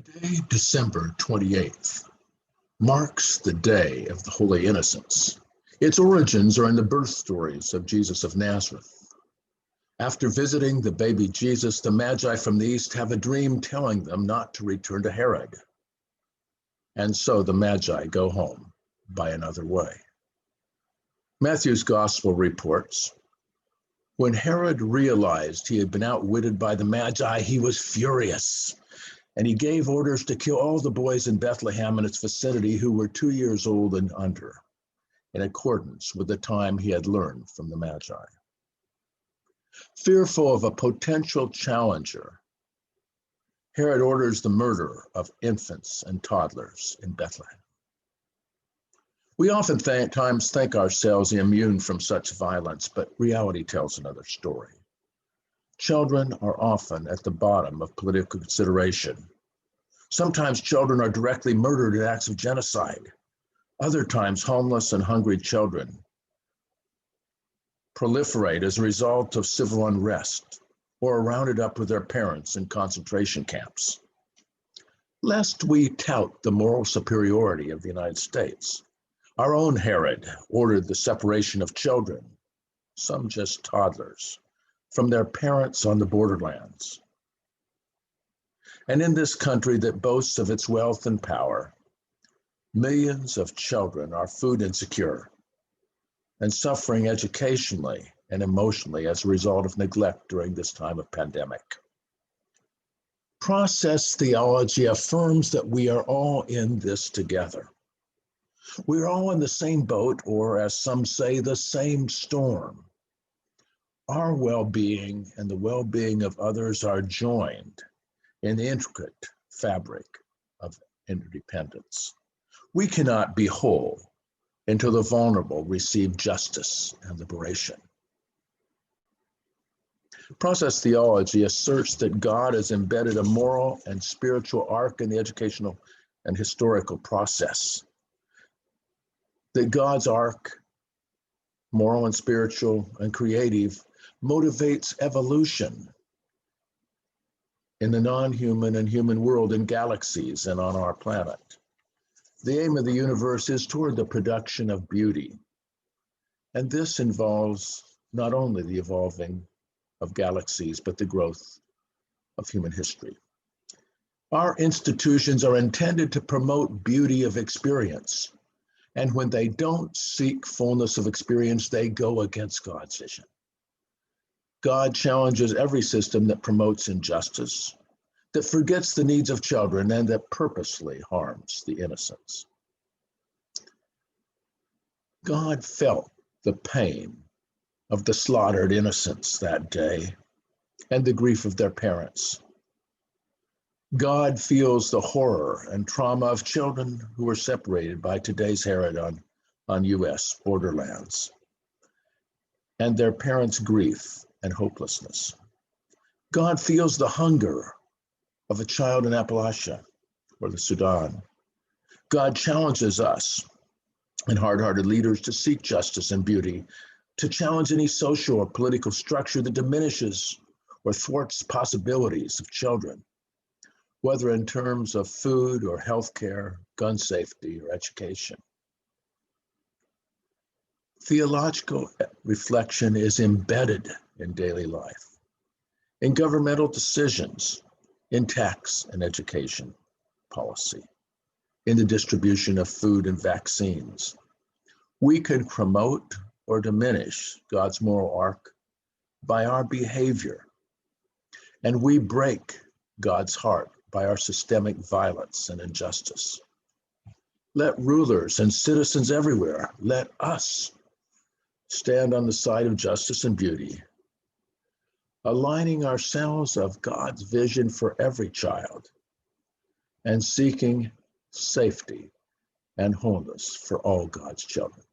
Today, December 28th, marks the Day of the Holy Innocents. Its origins are in the birth stories of Jesus of Nazareth. After visiting the baby Jesus, the Magi from the east have a dream telling them not to return to Herod. And so the Magi go home by another way. Matthew's Gospel reports, when Herod realized he had been outwitted by the Magi, he was furious. And he gave orders to kill all the boys in Bethlehem and its vicinity who were 2 years old and under, in accordance with the time he had learned from the Magi. Fearful of a potential challenger, Herod orders the murder of infants and toddlers in Bethlehem. We often think ourselves immune from such violence, but reality tells another story. Children are often at the bottom of political consideration. Sometimes children are directly murdered in acts of genocide. Other times, homeless and hungry children proliferate as a result of civil unrest or are rounded up with their parents in concentration camps. Lest we tout the moral superiority of the United States, our own Herod ordered the separation of children, some just toddlers, from their parents on the borderlands. And in this country that boasts of its wealth and power, millions of children are food insecure and suffering educationally and emotionally as a result of neglect during this time of pandemic. Process theology affirms that we are all in this together. We're all in the same boat, or as some say, the same storm. Our well-being and the well-being of others are joined in the intricate fabric of interdependence. We cannot be whole until the vulnerable receive justice and liberation. Process theology asserts that God has embedded a moral and spiritual arc in the educational and historical process. That God's arc, moral and spiritual and creative, motivates evolution in the non-human and human world, in galaxies and on our planet. The aim of the universe is toward the production of beauty. And this involves not only the evolving of galaxies, but the growth of human history. Our institutions are intended to promote beauty of experience. And when they don't seek fullness of experience, they go against God's vision. God challenges every system that promotes injustice, that forgets the needs of children, and that purposely harms the innocents. God felt the pain of the slaughtered innocents that day and the grief of their parents. God feels the horror and trauma of children who were separated by today's Herod on U.S. borderlands, and their parents' grief and hopelessness. God feels the hunger of a child in Appalachia or the Sudan. God challenges us and hard-hearted leaders to seek justice and beauty, to challenge any social or political structure that diminishes or thwarts possibilities of children, whether in terms of food or healthcare, gun safety, or education. Theological reflection is embedded in daily life, in governmental decisions, in tax and education policy, in the distribution of food and vaccines. We can promote or diminish God's moral arc by our behavior, and we break God's heart by our systemic violence and injustice. Let rulers and citizens everywhere, let us stand on the side of justice and beauty, aligning ourselves of God's vision for every child and seeking safety and wholeness for all God's children.